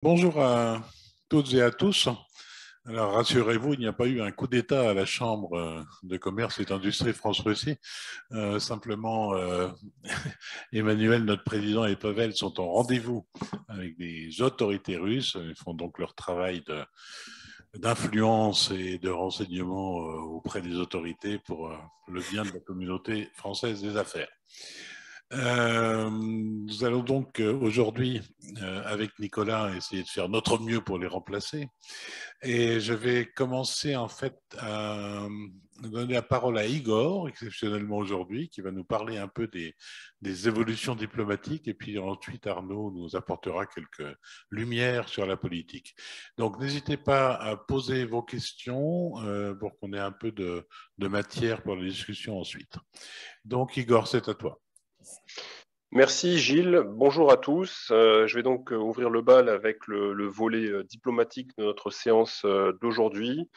Bonjour à toutes et à tous. Alors, rassurez-vous, il n'y a pas eu un coup d'État à la Chambre de commerce et d'industrie France-Russie. Simplement, Emmanuel, notre président, et Pavel sont en rendez-vous avec des autorités russes. Ils font donc leur travail d'influence et de renseignement auprès des autorités pour le bien de la communauté française des affaires. Nous allons donc aujourd'hui, avec Nicolas, essayer de faire notre mieux pour les remplacer. Et je vais commencer en fait à donner la parole à Igor, exceptionnellement aujourd'hui, qui va nous parler un peu des évolutions diplomatiques. Et puis ensuite, Arnaud nous apportera quelques lumières sur la politique. Donc n'hésitez pas à poser vos questions pour qu'on ait un peu de matière pour la discussion ensuite. Donc Igor, c'est à toi. Merci Gilles, bonjour à tous. Je vais donc ouvrir le bal avec le volet diplomatique de notre séance d'aujourd'hui.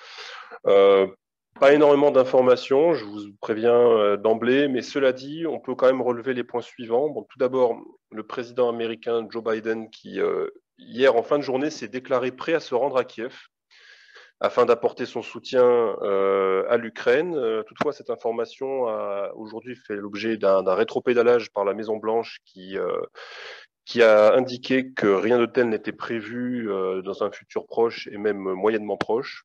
Pas énormément d'informations, je vous préviens d'emblée, mais cela dit, on peut quand même relever les points suivants. Bon, tout d'abord, le président américain Joe Biden qui, hier en fin de journée, s'est déclaré prêt à se rendre à Kiev afin d'apporter son soutien à l'Ukraine. Toutefois, cette information a aujourd'hui fait l'objet d'un rétropédalage par la Maison-Blanche qui a indiqué que rien de tel n'était prévu dans un futur proche et même moyennement proche.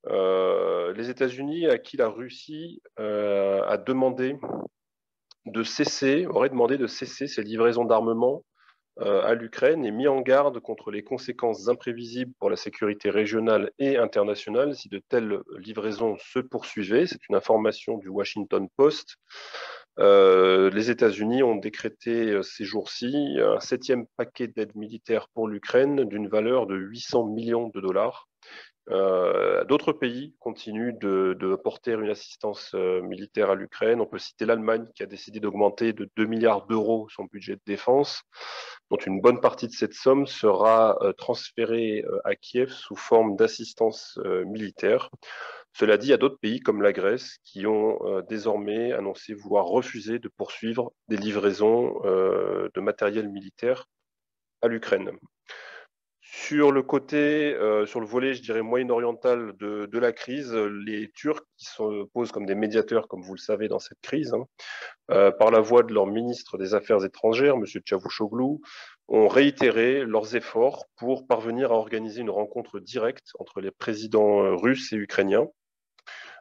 Les États-Unis, à qui la Russie a demandé aurait demandé de cesser ses livraisons d'armement à l'Ukraine et mis en garde contre les conséquences imprévisibles pour la sécurité régionale et internationale si de telles livraisons se poursuivaient. C'est une information du Washington Post. Les États-Unis ont décrété ces jours-ci un 7e paquet d'aide militaire pour l'Ukraine d'une valeur de 800 millions de dollars. D'autres pays continuent de porter une assistance militaire à l'Ukraine. On peut citer l'Allemagne qui a décidé d'augmenter de 2 milliards d'euros son budget de défense, dont une bonne partie de cette somme sera transférée à Kiev sous forme d'assistance militaire. Cela dit, il y a d'autres pays comme la Grèce qui ont désormais annoncé vouloir refuser de poursuivre des livraisons de matériel militaire à l'Ukraine. Sur le côté, sur le volet, je dirais, moyen-oriental de la crise, les Turcs qui se posent comme des médiateurs, comme vous le savez, dans cette crise, par la voix de leur ministre des Affaires étrangères, M. Çavuşoğlu, ont réitéré leurs efforts pour parvenir à organiser une rencontre directe entre les présidents russes et ukrainiens.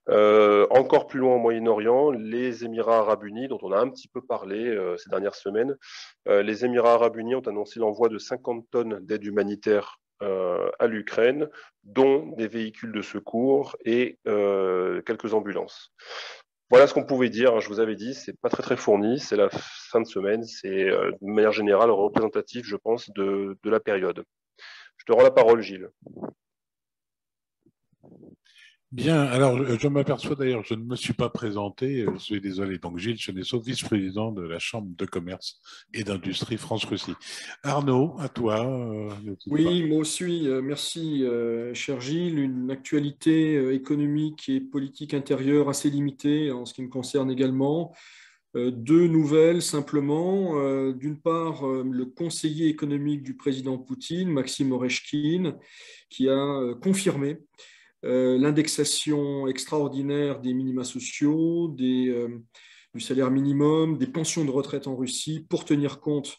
Encore plus loin au Moyen-Orient, les Émirats arabes unis, dont on a un petit peu parlé ces dernières semaines, les Émirats arabes unis ont annoncé l'envoi de 50 tonnes d'aide humanitaire à l'Ukraine, dont des véhicules de secours et quelques ambulances. Voilà ce qu'on pouvait dire. Je vous avais dit, c'est pas très fourni, c'est la fin de semaine, c'est de manière générale représentatif, je pense, de la période. Je te rends la parole, Gilles. Bien, alors je m'aperçois d'ailleurs, je ne me suis pas présenté, je suis désolé. Donc Gilles Chenesso, vice-président de la Chambre de commerce et d'industrie France-Russie. Arnaud, à toi, n'hésite pas. Oui, moi aussi, merci, cher Gilles. Une actualité économique et politique intérieure assez limitée en ce qui me concerne également. Deux nouvelles simplement. D'une part, le conseiller économique du président Poutine, Maxime Oreshkin, qui a confirmé l'indexation extraordinaire des minima sociaux, du salaire minimum, des pensions de retraite en Russie pour tenir compte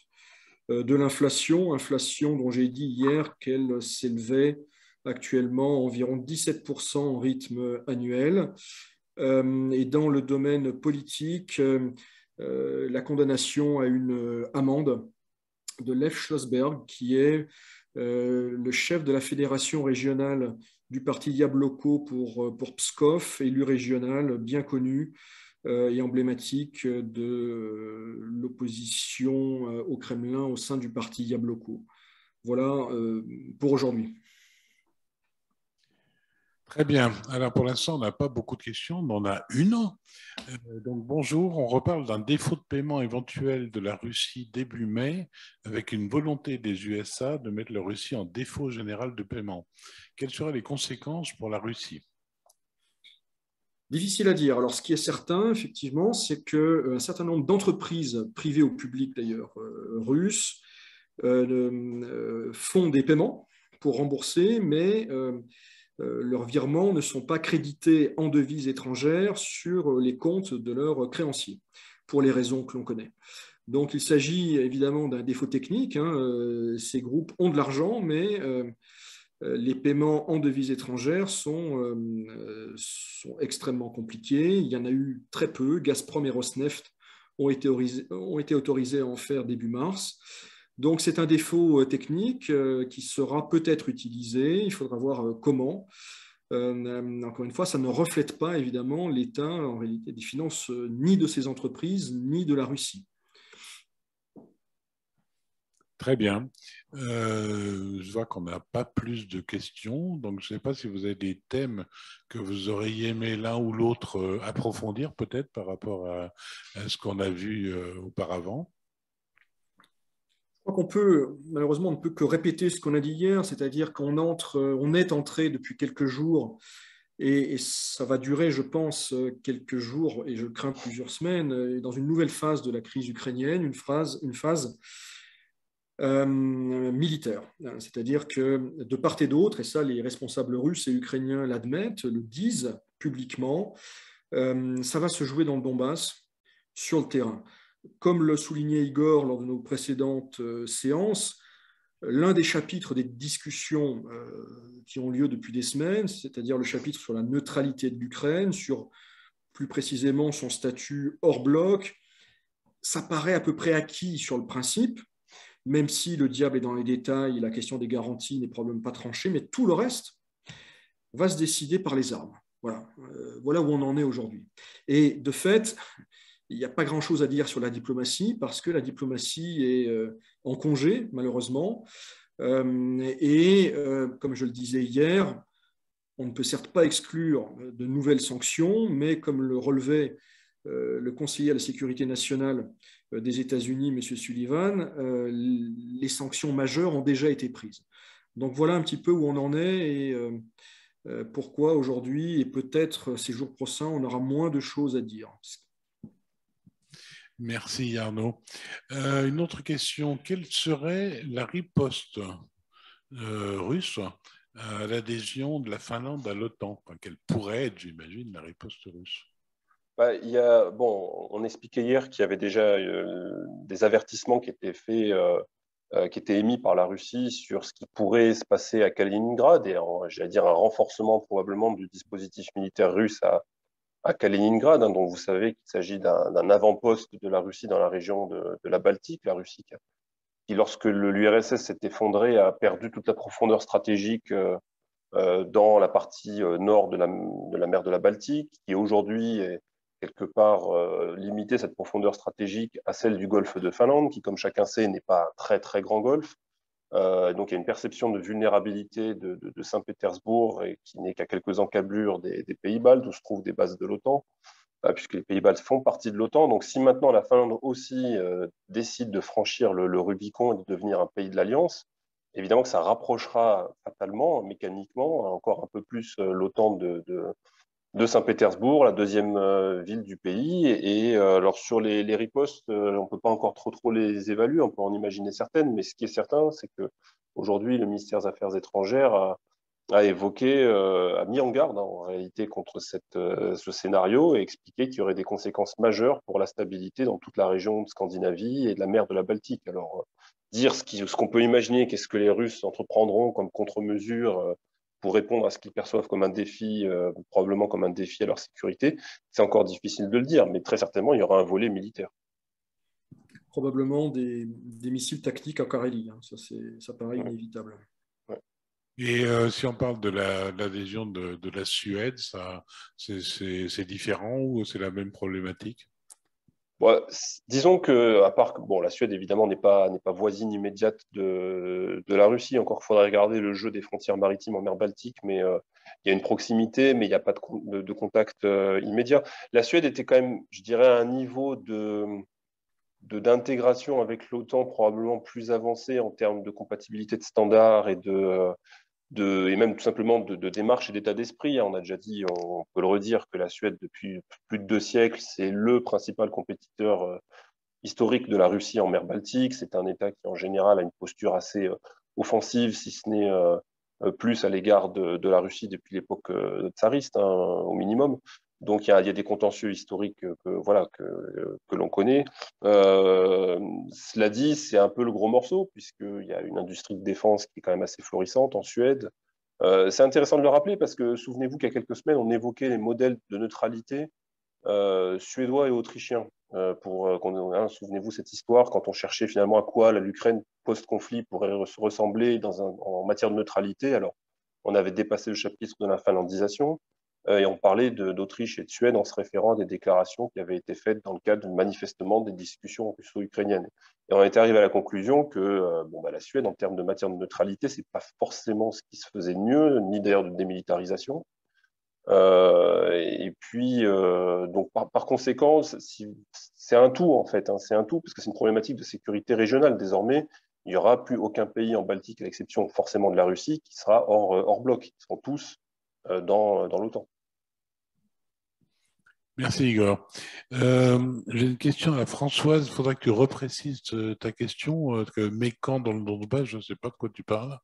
de l'inflation, inflation dont j'ai dit hier qu'elle s'élevait actuellement à environ 17% en rythme annuel. Et dans le domaine politique, la condamnation à une amende de Lev Schlossberg, qui est le chef de la fédération régionale du parti Yabloko pour Pskov, élu régional bien connu et emblématique de l'opposition au Kremlin au sein du parti Yabloko. Voilà pour aujourd'hui. Très bien. Alors pour l'instant, on n'a pas beaucoup de questions, mais on a une. Donc bonjour, on reparle d'un défaut de paiement éventuel de la Russie début mai, avec une volonté des USA de mettre la Russie en défaut général de paiement. Quelles seraient les conséquences pour la Russie? Difficile à dire. Alors, ce qui est certain, effectivement, c'est qu'un certain nombre d'entreprises privées ou publiques, d'ailleurs, russes, font des paiements pour rembourser, mais leurs virements ne sont pas crédités en devises étrangères sur les comptes de leurs créanciers, pour les raisons que l'on connaît. Donc il s'agit évidemment d'un défaut technique. Ces groupes ont de l'argent, mais les paiements en devises étrangères sont extrêmement compliqués. Il y en a eu très peu. Gazprom et Rosneft ont été autorisés à en faire début mars. Donc c'est un défaut technique qui sera peut-être utilisé. Il faudra voir comment. Encore une fois, ça ne reflète pas évidemment l'état en réalité des finances ni de ces entreprises ni de la Russie. Très bien. Je vois qu'on n'a pas plus de questions, donc je ne sais pas si vous avez des thèmes que vous auriez aimé l'un ou l'autre approfondir peut-être par rapport à ce qu'on a vu auparavant. Je crois qu'on peut, malheureusement, on ne peut que répéter ce qu'on a dit hier, c'est-à-dire on est entré depuis quelques jours, et ça va durer, je pense, quelques jours, et je crains plusieurs semaines, dans une nouvelle phase de la crise ukrainienne, une phase militaire. C'est-à-dire que de part et d'autre, et ça les responsables russes et ukrainiens l'admettent, le disent publiquement, ça va se jouer dans le Donbass, sur le terrain. Comme le soulignait Igor lors de nos précédentes séances, l'un des chapitres des discussions qui ont lieu depuis des semaines, c'est-à-dire le chapitre sur la neutralité de l'Ukraine, sur plus précisément son statut hors bloc, ça paraît à peu près acquis sur le principe, même si le diable est dans les détails, la question des garanties n'est probablement pas tranchée, mais tout le reste va se décider par les armes. Voilà, voilà où on en est aujourd'hui. Et de fait, il n'y a pas grand-chose à dire sur la diplomatie, parce que la diplomatie est en congé, malheureusement. Comme je le disais hier, on ne peut certes pas exclure de nouvelles sanctions, mais comme le relevait le conseiller à la sécurité nationale des États-Unis, M. Sullivan, les sanctions majeures ont déjà été prises. Donc voilà un petit peu où on en est et pourquoi aujourd'hui et peut-être ces jours prochains, on aura moins de choses à dire. Merci Arnaud. Une autre question, quelle serait la riposte russe à l'adhésion de la Finlande à l'OTAN? Enfin, quelle pourrait être, j'imagine, la riposte russe? On expliquait hier qu'il y avait déjà des avertissements qui étaient faits, qui étaient émis par la Russie sur ce qui pourrait se passer à Kaliningrad et j'allais dire un renforcement probablement du dispositif militaire russe à Kaliningrad. Donc vous savez qu'il s'agit d'un avant-poste de la Russie dans la région de la Baltique, la Russie qui, lorsque l'URSS s'est effondré, a perdu toute la profondeur stratégique dans la partie nord de la mer de la Baltique, qui aujourd'hui est quelque part limiter cette profondeur stratégique à celle du golfe de Finlande, qui, comme chacun sait, n'est pas un très très grand golfe. Donc il y a une perception de vulnérabilité de Saint-Pétersbourg et qui n'est qu'à quelques encablures des pays baltes où se trouvent des bases de l'OTAN, puisque les pays baltes font partie de l'OTAN. Donc si maintenant la Finlande aussi décide de franchir le Rubicon et de devenir un pays de l'Alliance, évidemment que ça rapprochera fatalement, mécaniquement, encore un peu plus l'OTAN de Saint-Pétersbourg, la deuxième ville du pays. Alors sur les ripostes, on ne peut pas encore trop les évaluer, on peut en imaginer certaines, mais ce qui est certain, c'est que aujourd'hui le ministère des Affaires étrangères a évoqué, a mis en garde en réalité contre ce scénario et expliqué qu'il y aurait des conséquences majeures pour la stabilité dans toute la région de Scandinavie et de la mer de la Baltique. Alors dire ce qu'on peut imaginer, qu'est-ce que les Russes entreprendront comme contre-mesure pour répondre à ce qu'ils perçoivent comme un défi, probablement comme un défi à leur sécurité, c'est encore difficile de le dire, mais très certainement, il y aura un volet militaire. Probablement des missiles tactiques à Carélie, hein. Ça paraît inévitable. Ouais. Et si on parle de l'adhésion de la Suède, c'est différent ou c'est la même problématique? Disons que, à part que la Suède évidemment n'est pas voisine immédiate de la Russie. Encore faudrait regarder le jeu des frontières maritimes en mer Baltique, mais il y a une proximité, mais il n'y a pas de contact immédiat. La Suède était quand même, je dirais, à un niveau d'intégration avec l'OTAN probablement plus avancé en termes de compatibilité de standards et même tout simplement de démarche et d'état d'esprit. On a déjà dit, on peut le redire, que la Suède, depuis plus de 2 siècles, c'est le principal compétiteur historique de la Russie en mer Baltique. C'est un État qui, en général, a une posture assez offensive, si ce n'est plus à l'égard de la Russie depuis l'époque tsariste, hein, au minimum. Donc, il y a des contentieux historiques que l'on connaît. Cela dit, c'est un peu le gros morceau, puisqu'il y a une industrie de défense qui est quand même assez florissante en Suède. C'est intéressant de le rappeler parce que souvenez-vous qu'il y a quelques semaines, on évoquait les modèles de neutralité suédois et autrichiens. Souvenez-vous cette histoire, quand on cherchait finalement à quoi l'Ukraine post-conflit pourrait ressembler en matière de neutralité. Alors, on avait dépassé le chapitre de la finlandisation et on parlait d'Autriche et de Suède en se référant à des déclarations qui avaient été faites dans le cadre manifestement des discussions russo-ukrainiennes. Et on était arrivé à la conclusion que la Suède, en termes de matière de neutralité, c'est pas forcément ce qui se faisait de mieux, ni d'ailleurs de démilitarisation. Et puis, donc par conséquent, c'est un tout en fait, hein, c'est un tout parce que c'est une problématique de sécurité régionale. Désormais, il n'y aura plus aucun pays en Baltique, à l'exception forcément de la Russie, qui sera hors bloc. Ils seront tous dans l'OTAN. Merci Igor. J'ai une question à Françoise. Il faudra que tu reprécises ta question. Que Mécan dans le Donbass, je ne sais pas de quoi tu parles.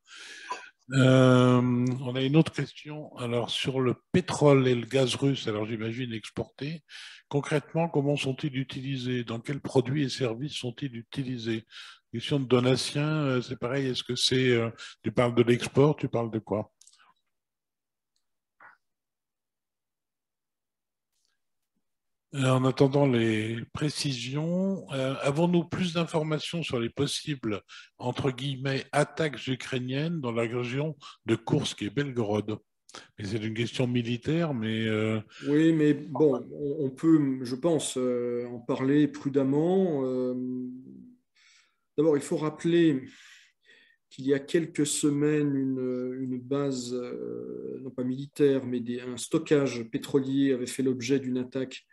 On a une autre question. Alors, sur le pétrole et le gaz russe, alors j'imagine exportés, concrètement, comment sont-ils utilisés? Dans quels produits et services sont-ils utilisés? Question de Donatien, c'est pareil. Est-ce que tu parles de l'export, tu parles de quoi? En attendant les précisions, avons-nous plus d'informations sur les possibles, entre guillemets, attaques ukrainiennes dans la région de Koursk et Belgorod? Mais c'est une question militaire, mais... Oui, mais bon, on peut, je pense, en parler prudemment. D'abord, il faut rappeler qu'il y a quelques semaines, une base, non pas militaire, mais un stockage pétrolier avait fait l'objet d'une attaque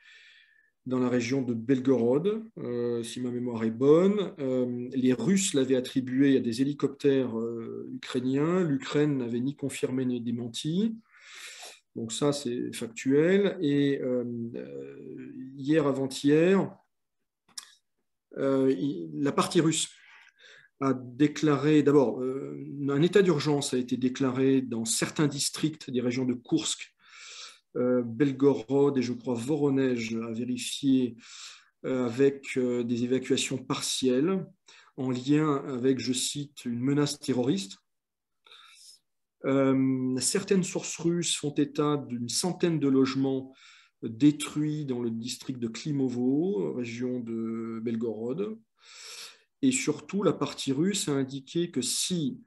dans la région de Belgorod, si ma mémoire est bonne. Les Russes l'avaient attribué à des hélicoptères ukrainiens. L'Ukraine n'avait ni confirmé ni démenti. Donc ça, c'est factuel. Et hier, avant-hier, la partie russe a déclaré, d'abord, un état d'urgence a été déclaré dans certains districts des régions de Koursk, Belgorod et je crois Voronezh, à vérifier, avec des évacuations partielles en lien avec, je cite, une menace terroriste. Certaines sources russes font état d'une centaine de logements détruits dans le district de Klimovo, région de Belgorod. Et surtout, la partie russe a indiqué que si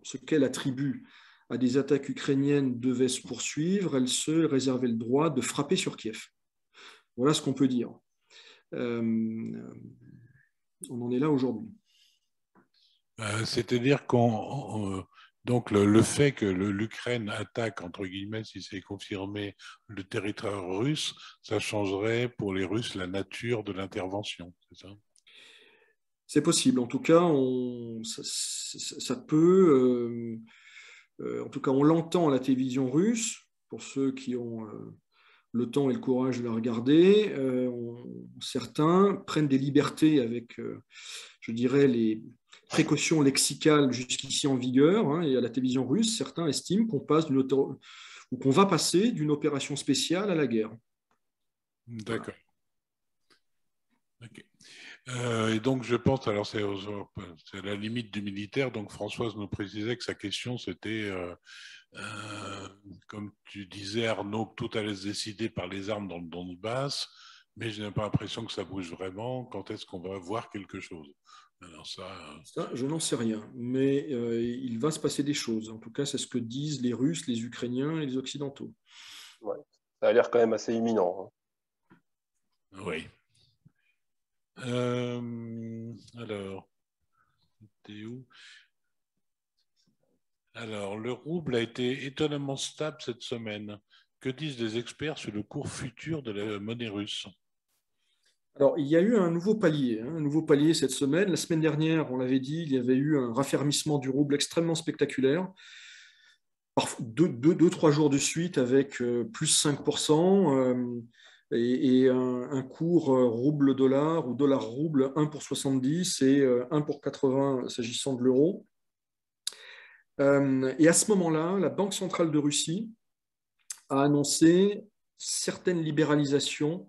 ce qu'elle attribue à des attaques ukrainiennes devait se poursuivre, elle se réservait le droit de frapper sur Kiev. Voilà ce qu'on peut dire. On en est là aujourd'hui. C'est-à-dire donc le fait que l'Ukraine attaque, entre guillemets, si c'est confirmé, le territoire russe, ça changerait pour les Russes la nature de l'intervention, c'est ça? C'est possible. En tout cas, ça peut... en tout cas, on l'entend à la télévision russe, pour ceux qui ont le temps et le courage de la regarder. Certains prennent des libertés avec, je dirais, les précautions lexicales jusqu'ici en vigueur. Hein, et à la télévision russe, certains estiment qu'on va passer d'une opération spéciale à la guerre. D'accord. Voilà. Okay. Et donc, je pense, alors c'est à la limite du militaire, donc Françoise nous précisait que sa question, c'était, comme tu disais, Arnaud, que tout allait se décider par les armes dans le Donbass, mais je n'ai pas l'impression que ça bouge vraiment. Quand est-ce qu'on va voir quelque chose? Alors ça, je n'en sais rien, mais il va se passer des choses. En tout cas, c'est ce que disent les Russes, les Ukrainiens et les Occidentaux. Ouais, ça a l'air quand même assez imminent. Hein. Oui. Alors, t'es où? Alors, le rouble a été étonnamment stable cette semaine. Que disent les experts sur le cours futur de la monnaie russe? Alors, il y a eu un nouveau palier cette semaine. La semaine dernière, on l'avait dit, il y avait eu un raffermissement du rouble extrêmement spectaculaire. Parfois, deux, 3 jours de suite avec plus 5%. et un cours rouble-dollar ou dollar-rouble 1 pour 70 et 1 pour 80 s'agissant de l'euro. Et à ce moment-là, la Banque centrale de Russie a annoncé certaines libéralisations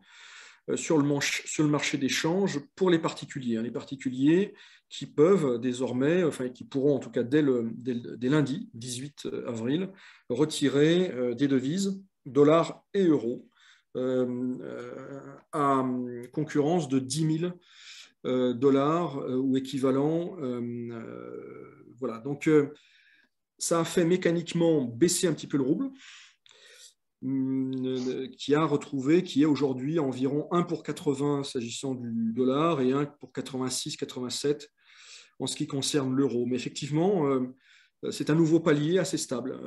sur le marché des changes pour les particuliers. Les particuliers qui peuvent désormais, enfin qui pourront en tout cas dès lundi 18 avril, retirer des devises, dollars et euros, à concurrence de 10 000 dollars ou équivalent. Voilà. Donc, ça a fait mécaniquement baisser un petit peu le rouble, qui est aujourd'hui environ 1 pour 80 s'agissant du dollar et 1 pour 86, 87 en ce qui concerne l'euro. Mais effectivement, c'est un nouveau palier assez stable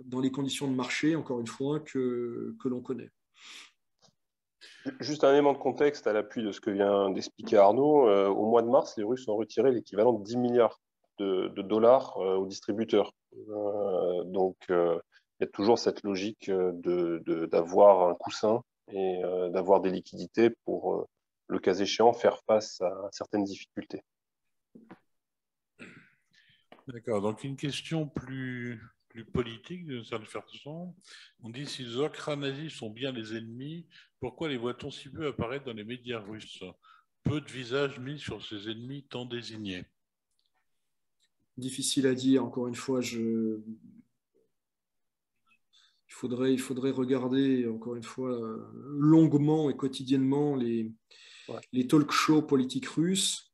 dans les conditions de marché, encore une fois, que l'on connaît. Juste un élément de contexte à l'appui de ce que vient d'expliquer Arnaud. Au mois de mars, les Russes ont retiré l'équivalent de 10 milliards de dollars aux distributeurs. Donc, il y a toujours cette logique d'avoir un coussin et d'avoir des liquidités pour, le cas échéant, faire face à certaines difficultés. D'accord, donc une question plus politique de certaine façon. On dit si les ocres nazis sont bien les ennemis, pourquoi les voit-on si peu apparaître dans les médias russes? Peu de visages mis sur ces ennemis tant désignés. Difficile à dire, encore une fois, il faudrait regarder, encore une fois, longuement et quotidiennement les talk shows politiques russes.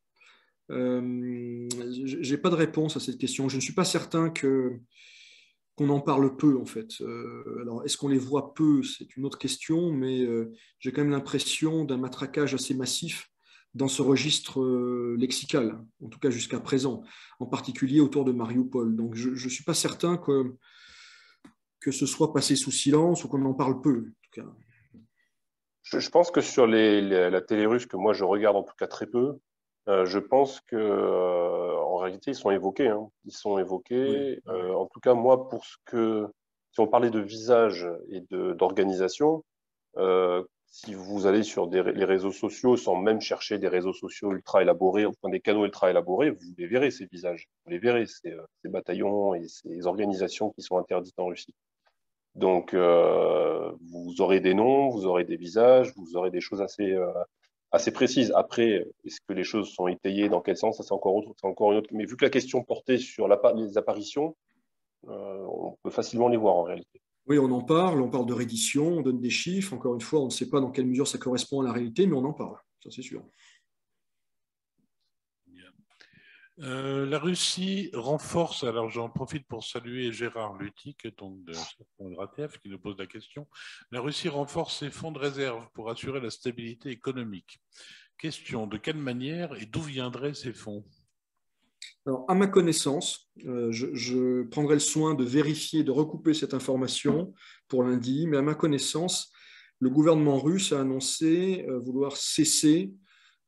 Je n'ai pas de réponse à cette question. Je ne suis pas certain qu'on en parle peu, en fait. Alors, est-ce qu'on les voit peu? C'est une autre question, mais j'ai quand même l'impression d'un matraquage assez massif dans ce registre lexical, en tout cas jusqu'à présent, en particulier autour de Mariupol. Donc, je ne suis pas certain que ce soit passé sous silence ou qu'on en parle peu, en tout cas. Je pense que sur la télé russe, que moi je regarde en tout cas très peu, je pense que en réalité ils sont évoqués. Ils sont évoqués. Oui. En tout cas, moi, si on parlait de visage et d'organisation, si vous allez sur les réseaux sociaux sans même chercher des réseaux sociaux ultra élaborés, enfin des canaux ultra élaborés, vous les verrez, ces visages. Vous les verrez, ces bataillons et ces organisations qui sont interdites en Russie. Donc, vous aurez des noms, vous aurez des visages, vous aurez des choses assez précises. Après, est-ce que les choses sont étayées, dans quel sens, ça c'est encore une autre. Mais vu que la question portait sur les apparitions, on peut facilement les voir en réalité. Oui, on parle de reddition, on donne des chiffres. Encore une fois, on ne sait pas dans quelle mesure ça correspond à la réalité, mais on en parle, ça c'est sûr. La Russie renforce, alors j'en profite pour saluer Gérard Lutic, donc de Gratef, qui nous pose la question. La Russie renforce ses fonds de réserve pour assurer la stabilité économique. Question, de quelle manière et d'où viendraient ces fonds? Alors, à ma connaissance, je prendrai le soin de vérifier, de recouper cette information pour lundi, mais à ma connaissance, le gouvernement russe a annoncé vouloir cesser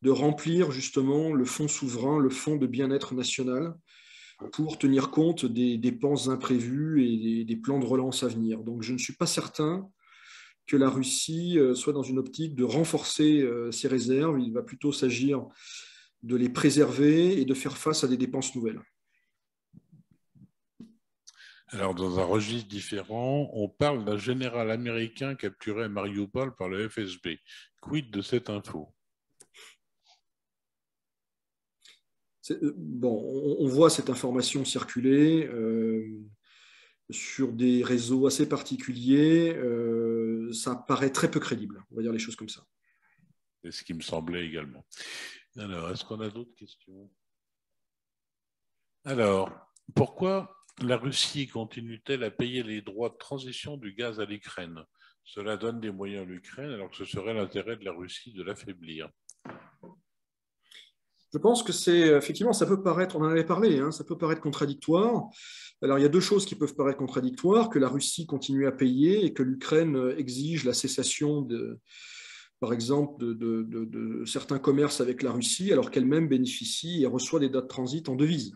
de remplir justement le fonds souverain, le fonds de bien-être national, pour tenir compte des dépenses imprévues et des plans de relance à venir. Donc, je ne suis pas certain que la Russie soit dans une optique de renforcer ses réserves. Il va plutôt s'agir de les préserver et de faire face à des dépenses nouvelles. Alors, dans un registre différent, on parle d'un général américain capturé à Mariupol par le FSB. Quid de cette info? Bon, on voit cette information circuler sur des réseaux assez particuliers. Ça paraît très peu crédible, on va dire les choses comme ça. C'est ce qui me semblait également. Alors, est-ce qu'on a d'autres questions? Alors, pourquoi la Russie continue-t-elle à payer les droits de transition du gaz à l'Ukraine? Cela donne des moyens à l'Ukraine alors que ce serait l'intérêt de la Russie de l'affaiblir. Je pense que c'est effectivement, ça peut paraître, on en avait parlé, ça peut paraître contradictoire. Alors il y a deux choses qui peuvent paraître contradictoires, que la Russie continue à payer et que l'Ukraine exige la cessation par exemple, de certains commerces avec la Russie, alors qu'elle-même bénéficie et reçoit des dates de transit en devises.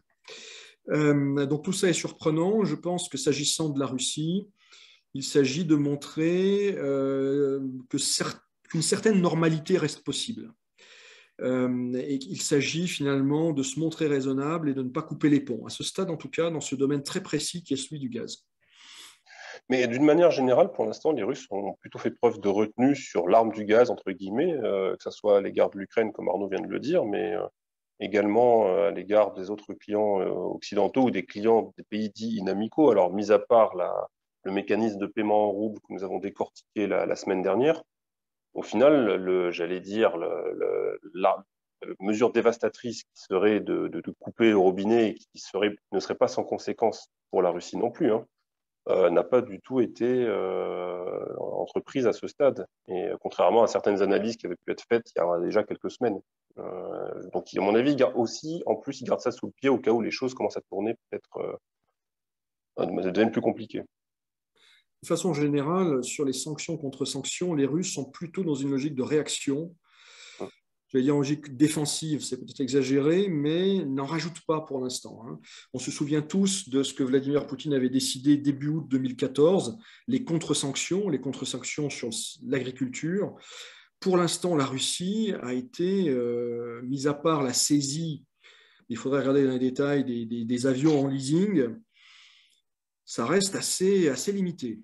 Donc tout ça est surprenant. Je pense que s'agissant de la Russie, il s'agit de montrer que qu'une certaine normalité reste possible. Et qu'il s'agit finalement de se montrer raisonnable et de ne pas couper les ponts, à ce stade en tout cas, dans ce domaine très précis qui est celui du gaz. Mais d'une manière générale, pour l'instant, les Russes ont plutôt fait preuve de retenue sur l'arme du gaz, entre guillemets, que ce soit à l'égard de l'Ukraine, comme Arnaud vient de le dire, mais également à l'égard des autres clients occidentaux ou des clients des pays dits inamicaux. Alors, mis à part le mécanisme de paiement en rouble que nous avons décortiqué la semaine dernière, au final, j'allais dire, la mesure dévastatrice qui serait de couper le robinet et qui ne serait pas sans conséquence pour la Russie non plus, hein, n'a pas du tout été entreprise à ce stade. Et contrairement à certaines analyses qui avaient pu être faites il y a déjà quelques semaines. Donc, à mon avis, en plus, il garde ça sous le pied au cas où les choses commencent à tourner peut-être deviennent plus compliquées. De façon générale, sur les sanctions contre sanctions, les Russes sont plutôt dans une logique de réaction. Je vais dire en logique défensive, c'est peut-être exagéré, mais n'en rajoute pas pour l'instant. On se souvient tous de ce que Vladimir Poutine avait décidé début août 2014, les contre-sanctions sur l'agriculture. Pour l'instant, la Russie a été, mis à part la saisie, il faudrait regarder dans les détails, des avions en leasing, ça reste assez limité.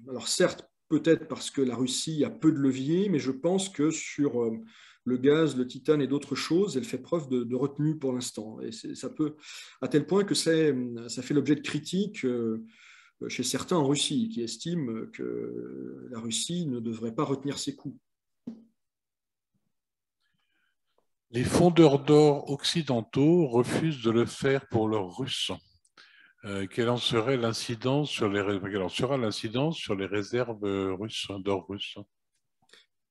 Alors certes, peut-être parce que la Russie a peu de leviers, mais je pense que sur le gaz, le titane et d'autres choses, elle fait preuve de retenue pour l'instant. Et ça peut, à tel point que ça fait l'objet de critiques chez certains en Russie, qui estiment que la Russie ne devrait pas retenir ses coûts. Les fondeurs d'or occidentaux refusent de le faire pour leurs Russes. Quelle en sera l'incidence sur les réserves russes, d'or russe?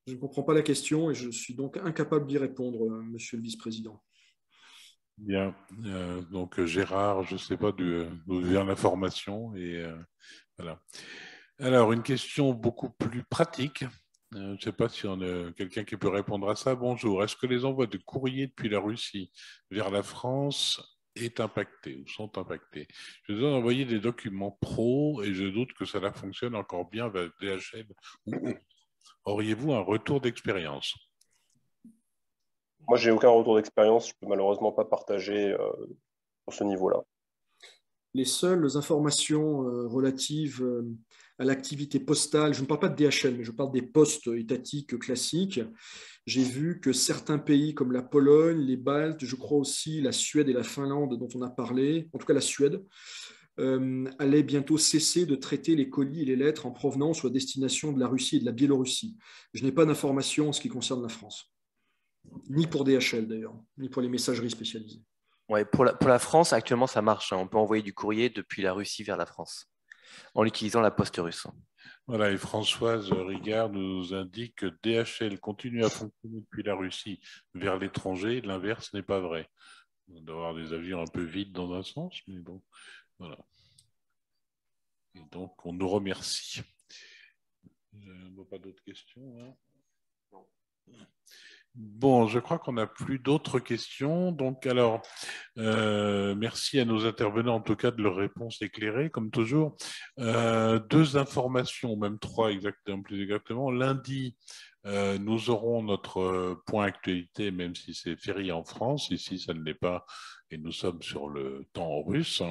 Je ne comprends pas la question et je suis donc incapable d'y répondre, monsieur le vice-président. Bien. Donc Gérard, je ne sais pas d'où vient l'information. Voilà. Alors, une question beaucoup plus pratique. Je ne sais pas si on a quelqu'un qui peut répondre à ça. Bonjour. Est-ce que les envois de courrier depuis la Russie vers la France est impacté ou sont impactés? Je dois envoyer des documents pro et je doute que cela fonctionne encore bien avec DHL ou autre. Auriez-vous un retour d'expérience? Moi, j'ai aucun retour d'expérience. Je ne peux malheureusement pas partager sur ce niveau-là. Les seules informations relatives à l'activité postale, je ne parle pas de DHL, mais je parle des postes étatiques classiques. J'ai vu que certains pays comme la Pologne, les Baltes, je crois aussi la Suède et la Finlande dont on a parlé, en tout cas la Suède, allaient bientôt cesser de traiter les colis et les lettres en provenance ou à destination de la Russie et de la Biélorussie. Je n'ai pas d'informations en ce qui concerne la France, ni pour DHL d'ailleurs, ni pour les messageries spécialisées. Ouais, pour la France, actuellement, ça marche. On peut envoyer du courrier depuis la Russie vers la France en utilisant la poste russe. Voilà, et Françoise Rigard nous indique que DHL continue à fonctionner depuis la Russie vers l'étranger. L'inverse n'est pas vrai. On doit avoir des avions un peu vides dans un sens, mais bon, voilà. Et donc, on nous remercie. On n'a pas d'autres questions, hein? Non. Bon, je crois qu'on n'a plus d'autres questions. Donc, alors, merci à nos intervenants, en tout cas, de leurs réponses éclairées, comme toujours. Deux informations, même trois exactement, plus exactement. Lundi, nous aurons notre point actualité, même si c'est férié en France. Ici, ça ne l'est pas, et nous sommes sur le temps russe.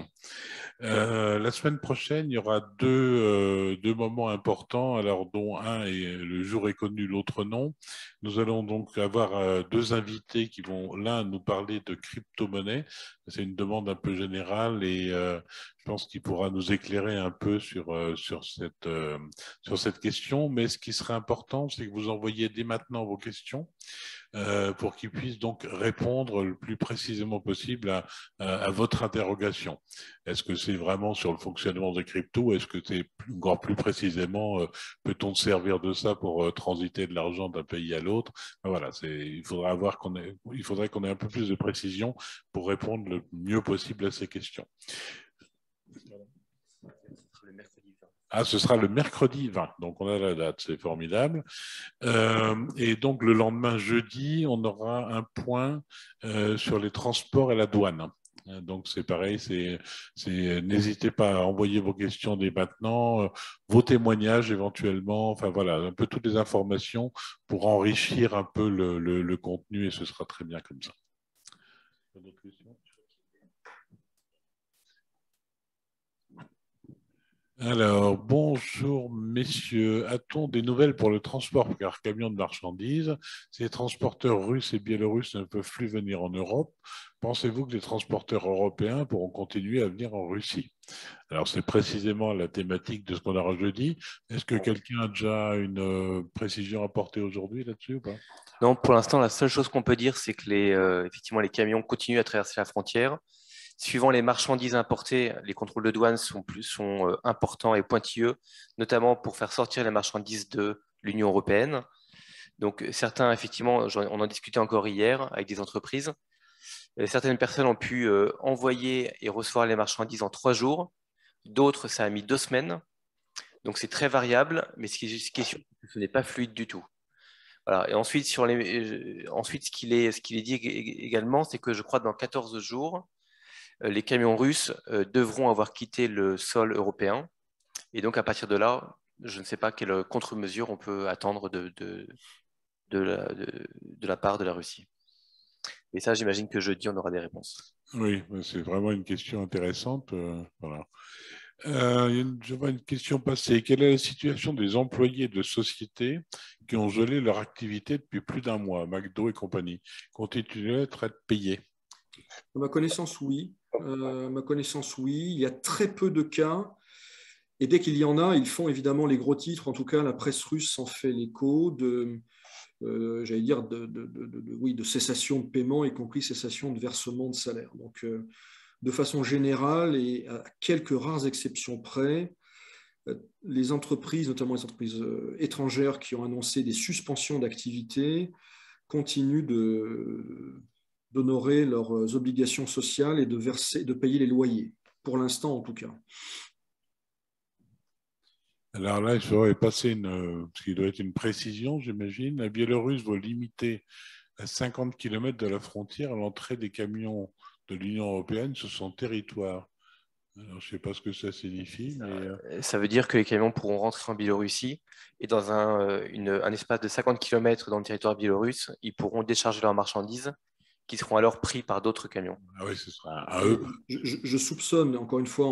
La semaine prochaine, il y aura deux moments importants, alors dont un est le jour est connu, l'autre non. Nous allons donc avoir deux invités qui vont l'un nous parler de crypto-monnaie. C'est une demande un peu générale et je pense qu'il pourra nous éclairer un peu sur cette question. Mais ce qui serait important, c'est que vous envoyiez dès maintenant vos questions pour qu'ils puissent donc répondre le plus précisément possible à votre interrogation. Est-ce que c'est vraiment sur le fonctionnement des cryptos? Est-ce que c'est encore plus précisément, peut-on se servir de ça pour transiter de l'argent d'un pays à l'autre? Voilà, il faudrait qu'on ait un peu plus de précision pour répondre le mieux possible à ces questions. Ah, ce sera le mercredi 20, donc on a la date, c'est formidable. Et donc le lendemain, jeudi, on aura un point sur les transports et la douane. Donc c'est pareil, n'hésitez pas à envoyer vos questions dès maintenant, vos témoignages éventuellement, enfin voilà, un peu toutes les informations pour enrichir un peu le contenu et ce sera très bien comme ça. D'autres questions ? Alors, bonjour messieurs. A-t-on des nouvelles pour le transport par camion de marchandises? Ces transporteurs russes et biélorusses ne peuvent plus venir en Europe. Pensez-vous que les transporteurs européens pourront continuer à venir en Russie? Alors, c'est précisément la thématique de ce qu'on aura jeudi. Est-ce que quelqu'un a déjà une précision à apporter aujourd'hui là-dessus ou pas? Non, pour l'instant, la seule chose qu'on peut dire, c'est que effectivement, les camions continuent à traverser la frontière. Suivant les marchandises importées, les contrôles de douane sont importants et pointilleux, notamment pour faire sortir les marchandises de l'Union européenne. Donc, certains, effectivement, on en discutait encore hier avec des entreprises. Certaines personnes ont pu envoyer et recevoir les marchandises en 3 jours. D'autres, ça a mis 2 semaines. Donc, c'est très variable, mais ce qui est sûr, ce n'est pas fluide du tout. Voilà. Et ensuite, ce qu'il est dit également, c'est que je crois que dans 14 jours, les camions russes devront avoir quitté le sol européen. Et donc, à partir de là, je ne sais pas quelle contre-mesure on peut attendre de la part de la Russie. Et ça, j'imagine que jeudi, on aura des réponses. Oui, c'est vraiment une question intéressante. Voilà. Je vois une question passée. Quelle est la situation des employés de sociétés qui ont gelé leur activité depuis plus d'1 mois, McDo et compagnie? Continuent-ils à être payés? À ma connaissance, oui. Il y a très peu de cas. Et dès qu'il y en a, ils font évidemment les gros titres. En tout cas, la presse russe s'en fait l'écho j'allais dire, de cessation de paiement, y compris cessation de versement de salaire. Donc, de façon générale et à quelques rares exceptions près, les entreprises, notamment les entreprises étrangères qui ont annoncé des suspensions d'activité, continuent d'honorer leurs obligations sociales et de payer les loyers, pour l'instant en tout cas. Alors là, il faudrait passer ce qui doit être une précision, j'imagine. La Biélorusse va limiter à 50 km de la frontière l'entrée des camions de l'Union européenne sur son territoire. Alors, je ne sais pas ce que ça signifie, mais... Ça veut dire que les camions pourront rentrer en Biélorussie et dans un espace de 50 km dans le territoire biélorusse, ils pourront décharger leurs marchandises qui seront alors pris par d'autres camions. Ah oui, ce sera à eux. Je soupçonne, encore une fois,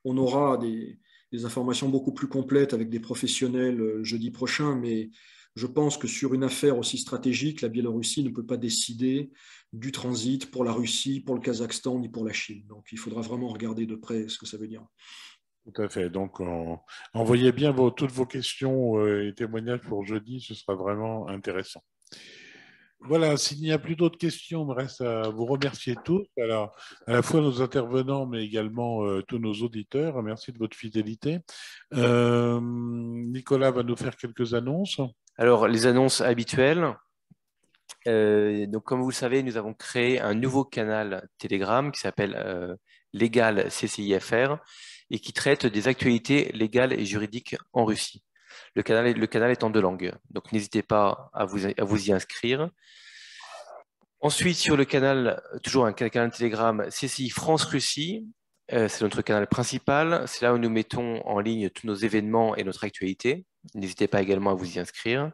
on aura des informations beaucoup plus complètes avec des professionnels jeudi prochain, mais je pense que sur une affaire aussi stratégique, la Biélorussie ne peut pas décider du transit pour la Russie, pour le Kazakhstan, ni pour la Chine. Donc il faudra vraiment regarder de près ce que ça veut dire. Tout à fait. Donc, envoyez bien toutes vos questions et témoignages pour jeudi, ce sera vraiment intéressant. Voilà, s'il n'y a plus d'autres questions, il me reste à vous remercier tous, alors, à la fois nos intervenants, mais également tous nos auditeurs. Merci de votre fidélité. Nicolas va nous faire quelques annonces. Alors, les annonces habituelles. Donc, comme vous le savez, nous avons créé un nouveau canal Telegram qui s'appelle Légal CCIFR et qui traite des actualités légales et juridiques en Russie. Le canal est en 2 langues, donc n'hésitez pas à vous y inscrire. Ensuite, sur le canal, toujours un canal Telegram CCI France-Russie, c'est notre canal principal. C'est là où nous mettons en ligne tous nos événements et notre actualité. N'hésitez pas également à vous y inscrire.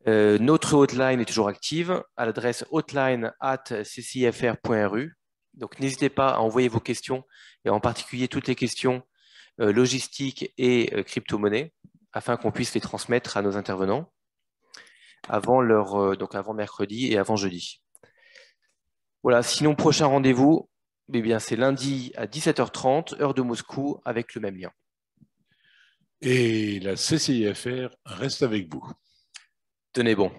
Notre hotline est toujours active à l'adresse hotline@ccifr.ru. Donc, n'hésitez pas à envoyer vos questions, et en particulier toutes les questions logistiques et crypto-monnaies, afin qu'on puisse les transmettre à nos intervenants avant mercredi et avant jeudi. Voilà, sinon, prochain rendez-vous, c'est lundi à 17h30, heure de Moscou, avec le même lien. Et la CCIFR reste avec vous. Tenez bon.